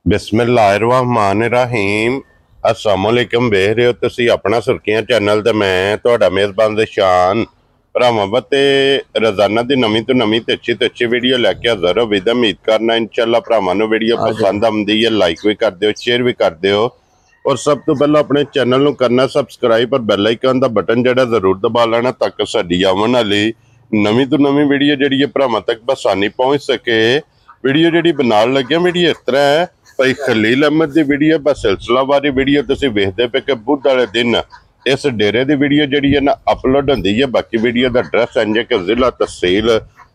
बिस्मिल्लाहिर्रहमानिर्रहीम अस्सलाम वालेकुम। वेख रहे हो तुसी अपना सुर्खियां चैनल ते मैं तुहाडा मेज़बान ज़शान भरावां ते रोजाना दी नवीं तो अच्छी वीडियो लैके हाज़र हो। विद उम्मीद करना इंशाअल्लाह भरावां नूं वीडियो पसंद आउंदी है, लाइक भी कर दिओ, शेयर भी कर दिओ और सब तो पहला अपने चैनल नूं करना सबसक्राइब और बैल आइकन दा बटन जिहड़ा जरूर दबा लेना ताकि साडी आउण वाली नवीं तो नवीं वीडियो जिहड़ी है भरावां तक बसानी पहुंच सके। वीडियो जिहड़ी बनाउण लगे वीडियो इस तरह है, भाई खलील अहमद की वीडियो बस सिलसिलावारी वीडियो तुसीं वेखदे पे कि बुध वाले दिन इस डेरे की वीडियो जिहड़ी है ना अपलोड होंदी है। बाकी वीडियो का एड्रैस इंज है कि जिला तहसील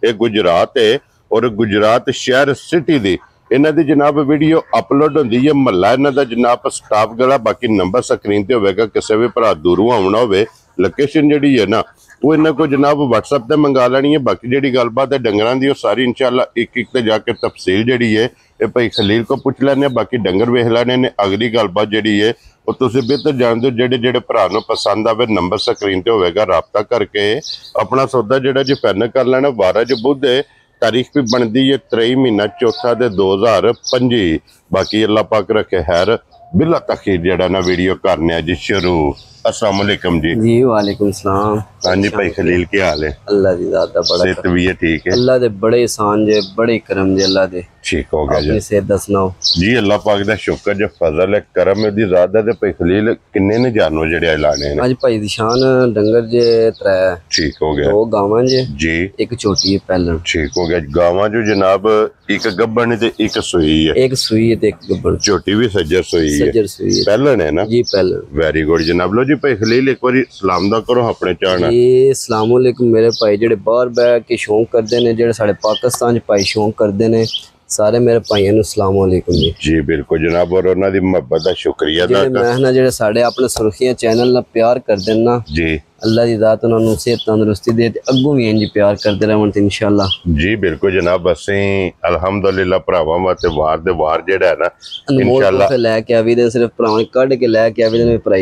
ये गुजरात है और गुजरात शहर सिटी की इन्हां दी जनाब वीडियो अपलोड होंदी है। महला इन्हां दा जनाब स्टाफ गला बाकी नंबर स्क्रीन ते होवेगा। किसी भी भरा दूरों आउणा होवे लोकेशन जिहड़ी है ना वो इन्हां को जनाब व्हाट्सएप ते मंगा लैनी है। बाकी जिहड़ी गलबात है डंगरां दी सारी इंशाअल्लाह एक एक ते जाके तफसील जिहड़ी है ये भाई खलील को पूछ लैने। बाकी डंगर वेख लैने ने। अगली गलबात जिहड़ी है वो तुसीं बेहतर जानदे हो। जेड़े जेड़े भरा नूं पसंद आवे नंबर स्क्रीन ते होवेगा, राबता करके अपना सौदा जिहड़ा जी फाइनल कर लेना। 12 जो बुध है, तारीख भी बनती है 23 महीना चौथा दे 2025। बाकी अल्लाह पाक रखे खैर। बिला तखीर जड़ा ना वीडियो करने जी शुरू। अस्सलाम वालेकुम जी। वालेकुम सलाम। हाँ जी भाई खलील क्या हाल है? अल्लाह दी ज़ात दा बड़ा सेहत भी है ठीक है? अल्लाह दे बड़े एहसान जे बड़े करम जे अल्लाह दे। ठीक हो गया जी। सेहत दा सुनाओ जी। अल्लाह पाक दा शुक्र जो फजल है करम है दी ज़ात दा। ते भाई खलील किन्ने ने जानवर जेड़े लाने ने? आज भाई दी शान डंगर जे 3। ठीक हो गया। 2 गावां जे जी। एक छोटी है पहलन। ठीक हो गया। गावां जो जनाब एक गब्बन ते एक सूई है। एक सूई है ते एक गब्बन। छोटी भी सज्जर सूई है। सज्जर सूई है। पहलन है ना जी पहलन। वेरी गुड जनाब। लो जी भाई खलील एक बारी सलाम दा करो अपने चाहना जी। अस्सलाम वालेकुम मेरे भाई जेड़े बाहर बैठ के शौक करते हैं, जेड़े साडे पाकिस्तान च भाई शौक करते हैं, सारे मेरे भाइयों नूं अस्सलाम वालेकुम जी। जी बिल्कुल जनाब और उन्हां दी मोहब्बत दा शुक्रिया अदा जेड़े मैं ना जेड़े साडे अपने सुर्खियां चैनल नाल प्यार करदे ना जी अल्लाह दी ज़ात उन्हां नूं सेहत तंदुरुस्ती दे ते अग्गों भी इंज प्यार करदे रहण ते इंशाअल्लाह। जी बिल्कुल जनाब। असीं अल्हम्दुलिल्लाह भरावां वास्ते वार जेड़ा है ना इंशाअल्लाह लेके आवी दे, सिर्फ भरावां कढ के लेके आवी दे भरा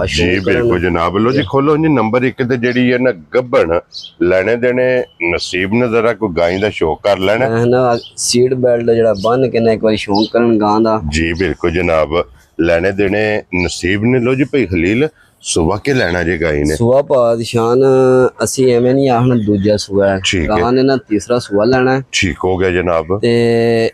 जी बिल्कुल जनाब। लो जी खोलो जी नंबर 1 ते जेड़ी है ना गब्बन लेने देने नसीब ने जरा कोई गाय दा शौक कर लेना है ना। सीट बेल्ट जेड़ा बन के ना एक बार शौक करन गां दा। जी बिल्कुल जनाब लेने देने नसीब ने। लो जी भाई खलील सुबह के लेना जी गाय ने? सुबह पादशान असी एवें नहीं आखना दूजा सुबह है, गां ने ना तीसरा सुबह लेना है। ठीक हो गया जनाब। ते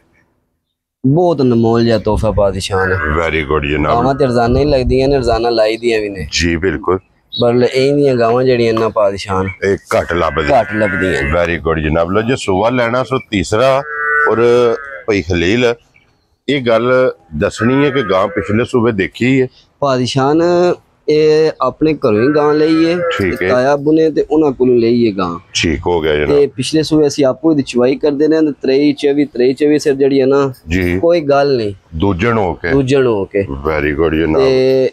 बहुत अनमोल जा तोहफा पादशान है। वेरी गुड जनाब। गावां ते रोजाना ही लगदियां ने, रोजाना लाई दियां भी ने। जी बिल्कुल। पर इहदियां गावां जेड़ियां ना पादशान घट लभदियां। वेरी गुड जनाब। लो जी सुबह लेना सो तीसरा। और भाई खलील ये गल दसनी है कि गां पिछले सुबह देखी है पादशान ये अपने घरों ही गां लई है। ताया बुने ते उन्हां कोलों लई है गां। ठीक हो गया जनाब। ते पिछले सुबह असी आपू दी चवाई करदे ने 23-24 सिर जड़ी है ना जी कोई गल नहीं दूजण हो के। वेरी गुड जनाब। ते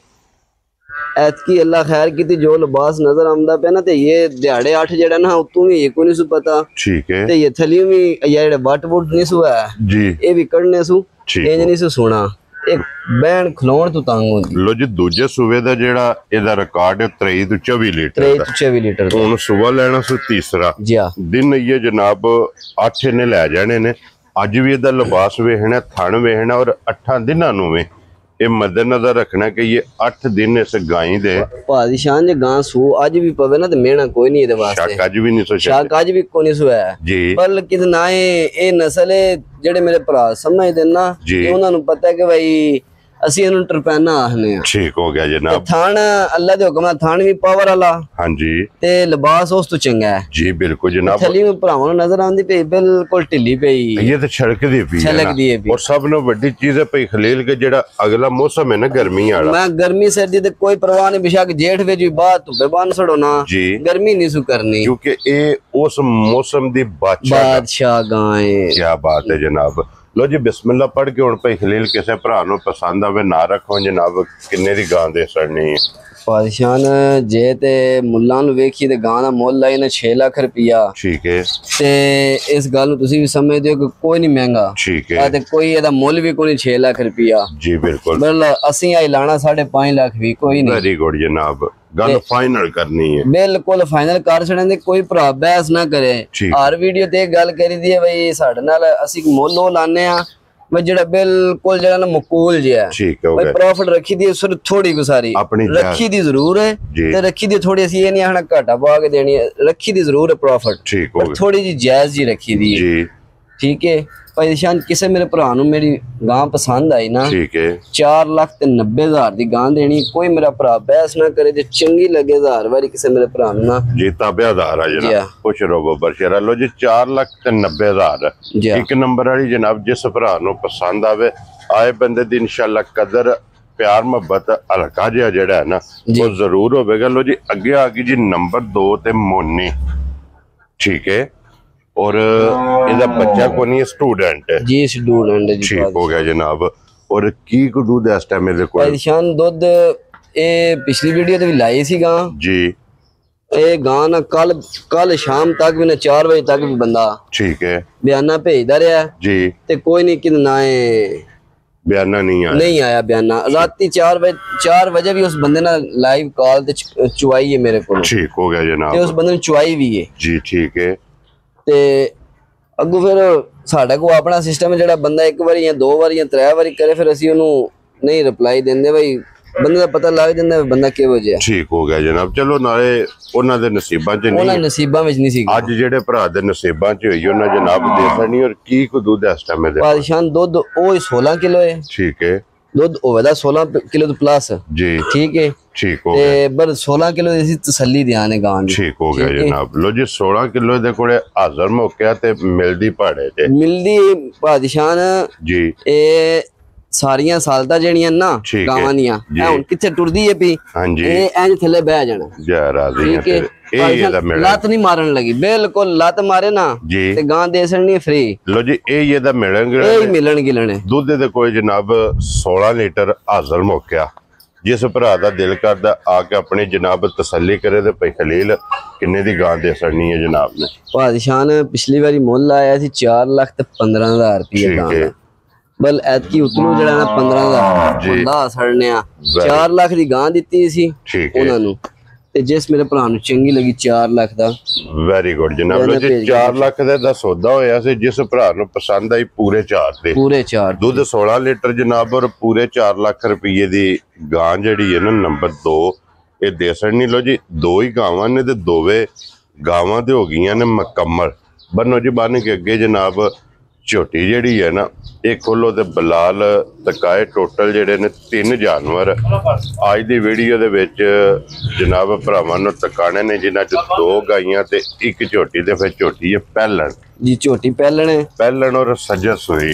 ऐतकी अल्लाह खैर की जो लिबास नजर आंदा पे ना ते ये दिहाड़े 8 जेड़ा ना उतों भी ये कोई नहीं सु पता। ठीक है। ते ये थली भी ये बट बुट नहीं सु है जी ये भी कढ़ने सु इंज नहीं सु सोना एक बैन खलोण तो तंग होंदी। लो जी दूजे सूबे दा जेड़ा एदा रिकॉर्ड है 23 तो 24 लीटर 23 तो 24 लीटर हुन सुबह लेना सु तीसरा जी दिन ये जनाब 8 ने ले जाने ने। अज भी एदा लिबास वेखना थण वेखना और 8 दिनां नूं वे ये मद्देनजर रखना कि ये 8 दिन इस गाय दे पादशान जे गां सू अज भी पवे ना ते मेहना कोई नहीं दे वास्ते। शक अज भी नहीं सो शक अज भी कोई नहीं सो है जी। पर लेकिन ना ये नस्ल है जेड़े मेरे भरा समझदे ना उन्हां नूं पता है कि भाई असी इन्हू टरपैना आखने। ठीक हो गया जनाब। थान अल्लाह दे हुक्म थान भी पावर वाला हां जी ते लिबास उस तो चंगा है जी बिल्कुल जनाब। थली में भरावां नजर आंदी पे बिल्कुल ढिली पई ये तो छलकदी पई है। और सब नो बड़ी चीज है भाई खलील के जेड़ा अगला मौसम है ना गर्मी वाला मैं गर्मी सर्दी ते कोई परवाह नहीं। बेशक जेठ विच भी बात धुप्पे बन छड़ो ना जी गर्मी नहीं सु करनी क्योंकि ए उस मौसम दी बादशाह गां है। क्या बात है जनाब। लो जी बिस्मिल्लाह पढ़ के हुण भाई खलील किसी भरा नूं पसंद आवे ना रखो जनाब किन्ने दी गां दे सड़नी है? पादशान जे ते मुल्लां नूं वेखी ते गां दा मुੱਲ आई ना 6 लाख रुपया। ठीक है। ते इस गल नूं तुसीं भी समझदे हो कि कोई नहीं महंगा। ठीक है। ते कोई एदा मुੱਲ भी कोई 6 लाख रुपया जी बिल्कुल। मतलब असीं आई लाना 5.5 लाख भी कोई नहीं। वेरी गुड जनाब। गल फाइनल करनी है बिल्कुल फाइनल कर छड़न दे कोई भरा बहस ना करे। हर वीडियो ते गल करी दी है भाई साडे नाल असीं मुੱਲ लाने आ मैं जेड़ा बिल्कुल जेड़ा ना मकूल जिहा ठीक है भाई प्रॉफिट रखी दी सिर्फ थोड़ी को सारी रखी दी जरूर है ते रखी दी थोड़ी सी ये नहीं आखना घाटा पा के देनी है रखी दी जरूर है प्रॉफिट पर थोड़ी जी जायज जी रखी दी है ठीक है भाई निशान किसे मेरे भरा नु मेरी गां पसंद आई ना ठीक है 4,90,000 दी गां देनी कोई मेरा भरा बहस ना करे जे चंगी लगे 1000 वारी किसे मेरे भरा नु ना जी ताबेदार है जनाब खुश रहो बब्बर शेरा लो जी 4,90,000 एक नंबर वाली जनाब जिस भरा नु पसंद आवे आए बंदे दी इंशाल्लाह कदर प्यार मोहब्बत हल्का जिहा जेड़ा है ना वो जरूर होवेगा लो जी अगे आ गई जी नंबर 2 ते मोनी ठीक है और इधर बच्चा को नहीं स्टूडेंट है जी स्टूडेंट है जी ठीक हो गया जनाब और की को दूध इस टाइम मेरे को निशान दूध ए पिछली वीडियो ते भी लाई सी गां जी ए गां ना कल शाम तक भी ना 4 बजे तक भी बंदा ठीक है बयाना भेजदा रहा जी ते कोई नहीं कि ना बयाना नहीं आया बयाना राती 4 बजे भी उस बंदे ना लाइव कॉल ते चुवाई है मेरे को ठीक हो गया जनाब ते उस बंदे ने चुवाई भी है जी ठीक है ते अगू फिर साडा को अपना सिस्टम है जेड़ा बंदा एक बार या 2 बार या 3 बार करे फिर असी ओनू नहीं रिप्लाई देंदे भाई बंदे दा पता लग जांदा बंदा किहो जिहा ठीक हो गया जनाब चलो नाले ओना दे नसीबां च नहीं ओना नसीबां विच नहीं सी आज जेड़े भरा दे नसीबां च होई ओना जनाब देसणी और की को दूध इस टाइम दे पादशान दूध ओ 16 किलो है ठीक है दूध होवेदा 16 किलो तो प्लस जी ठीक है ठीक हो गया पर 16 किलो दी तसल्ली ध्यान है गां दी ठीक हो गया जनाब लो जी 16 किलो दे कोले हाजर मौके ते मिलदी पहाड़े ते मिलदी पादशान जी ए सारियां सालता जेड़ियां ना गावां दियां ए हुन किथे टुरदी है पी हां जी ए इंज थले बह जाना जा राजी है ए दा मेरा लात नहीं मारन लगी बिल्कुल लात मारे ना ते गां देसणी फ्री लो जी ए दा मिलन गिलने दूध दे कोई जनाब 16 लीटर हाजर मौका जिस भरा दा दिल करदा आके अपनी जनाब तसल्ली करे ते भाई खलील किन्ने दी गां देसणी है जनाब ने पादशान पिछली बारी मुल आया सी 4,15,000 रुपये गां बल ऐतकी उतरू जड़ा ना 15,000 बंदा सड़ने 4 लाख दी गां दित्ती सी उन्हां नू ते जिस मेरे भरा नू चंगी लगी 4 लाख दा वेरी गुड जनाब लो जी 4 लाख दा सौदा होया सी जिस भरा नू पसंद आई पूरे 4 दूध 16 लीटर जनाब और पूरे 4 लाख रुपये दी गां जड़ी है ना नंबर 2 ये देसणी लो जी 2 ही गावां ने ते दोवे गावां दे हो गईयां ने मुकम्मल बनो जी बन के अगे जनाब झोटी जेड़ी है ना एक खोलो ते बलाल तकाए टोटल जेडे ने 3 जानवर आज दी वीडियो दे विच जनाब भरावां नूं तकाने ने जिन्हां च 2 गाइयां ते 1 झोटी ते फिर झोटी है पहलन जी झोटी पहलन और सज्जा सुई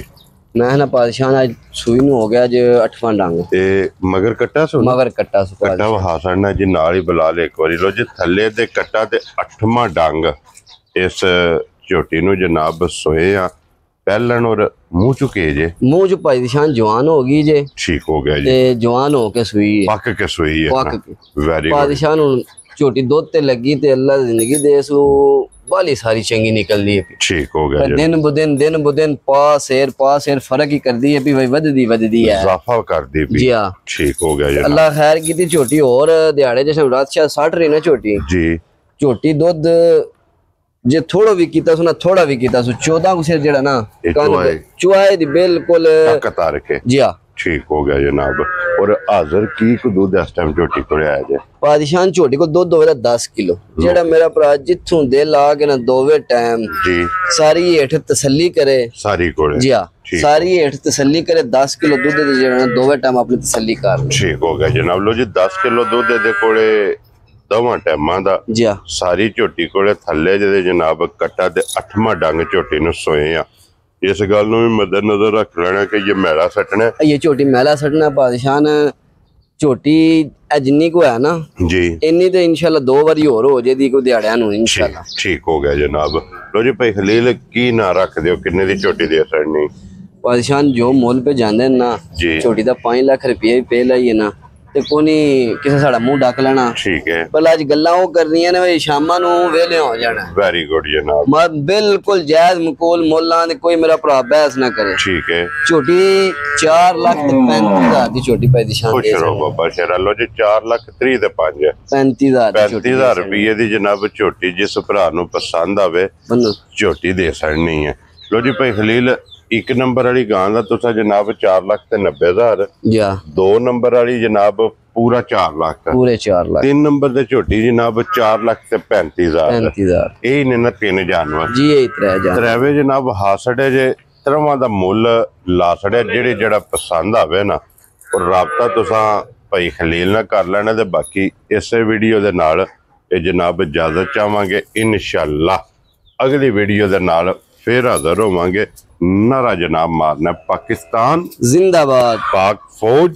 मैं ना पादशाह आज सुई नूं हो गया जे 8वां डंग ते मगर कट्टा सु कट्टा वहा सड़ना जी नाल ही बलाल एक बारी लो जी थल्ले ते कट्टा ते 8वां डंग इस झोटी नूं जनाब सोए आ पहलन और मुंह चुके जे मुंह चु पादशाह जवान हो गई जे ठीक हो गया जी जवान हो के सुई पक के सुई है पक के वेरी गुड पादशाह नूं झोटी दूध ते लगी ते अल्लाह जिंदगी दे सु बाली सारी चंगी निकलदी है ठीक हो गया दिन ब दिन पास एर फर्क ही करदी है भी भाई वधदी है इजाफा करदी भी जी हां ठीक हो गया अल्लाह खैर कीती झोटी और दिहाड़े जैसे रात 60 रही ना झोटी जी झोटी दूध जे थोड़ा भी कीता सुना थोड़ा भी कीता सु 14 गुसेर जेड़ा ना चुआए दी बिल्कुल कतार के जी हां ठीक हो गया जनाब और हाजिर की को दूध इस टाइम झोटी को आया जे पादशाह झोटी को दूध होवे 10 किलो जेड़ा मेरा भरा जिथों दिल आ के ना दोवे टाइम जी सारी हेठ तसल्ली करे सारी कोले जी हां सारी हेठ तसल्ली करे 10 किलो दूध दे जेड़ा दोवे टाइम अपनी तसल्ली कर ठीक हो गया जनाब लो जी 10 किलो दूध दे कोले दोवां टाइमां दा जी हां सारी झोटी कोले थल्ले जे जनाब कट्टा ते 8वां डंग झोटी नु सोए आ इस गल नूं भी मद्देनजर रख लेना कि ये मैला सटना ये झोटी मैला सटना पादशाह ने झोटी जिन्नी को है ना जी इन्नी तो इंशाल्लाह 2 बारी और हो जेदी को दिहाड़ियां नूं इंशाल्लाह ठीक हो गया जनाब लो जी भाई खलील की ना रख दियो किन्ने दी झोटी दे सड़नी पादशाह जो मोल पे जांदे ना झोटी दा 5 लाख रुपये पे लाइए ना ते कोनी किसे साड़ा मुंह ढक लेना ठीक है पर आज गल्लां ओ करनियां ने भाई शामां नूं वेले हो जाना वेरी गुड जनाब मैं बिल्कुल जायज मुकूल मोल्लां दे कोई मेरा भरा बहस ना करे ठीक है झोटी 4,35,000 दी झोटी पाई दी शान खुश रहो बाबा शेरा लो जी 4,30,000 ते 5 35,000 रुपये दी जनाब झोटी जिस भरा नूं पसंद आवे झोटी दे सड़नी है लो जी भाई खलील 1 ਨੰਬਰ ਵਾਲੀ ਗਾਂ ਦਾ ਤੁਸੀਂ ਜਨਾਬ 4,90,000 ਜਾ 2 ਨੰਬਰ ਵਾਲੀ ਜਨਾਬ ਪੂਰਾ 4 ਲੱਖ ਪੂਰੇ 4 ਲੱਖ 3 ਨੰਬਰ ਦੇ ਝੋਟੀ ਜਨਾਬ 4,35,000 ਇਹ ਨੇ ਨਾ 3 ਜਾਨਵਰ ਜੀ ਇਹ ਤਰਾਵੇ ਜਨਾਬ ਹਾਸੜੇ ਜੇ ਤਰਵਾਂ ਦਾ ਮੁੱਲ ਲਾ ਛੜਿਆ ਜਿਹੜਾ ਪਸੰਦ ਆਵੇ ਨਾ ਉਹ ਰਾਬਤਾ ਤੁਸੀਂ ਭਾਈ ਖਲੀਲ ਨਾਲ ਕਰ ਲੈਣਾ ਤੇ ਬਾਕੀ ਇਸੇ ਵੀਡੀਓ ਦੇ ਨਾਲ ਇਹ ਜਨਾਬ ਇਜਾਜ਼ਤ ਚਾਹਾਂਗੇ ਇਨਸ਼ਾਅੱਲਾ ਅਗਲੀ ਵੀਡੀਓ ਦੇ ਨਾਲ फिर हाजिर होवांगे नारा जनाब मारना पाकिस्तान जिंदाबाद पाक फौज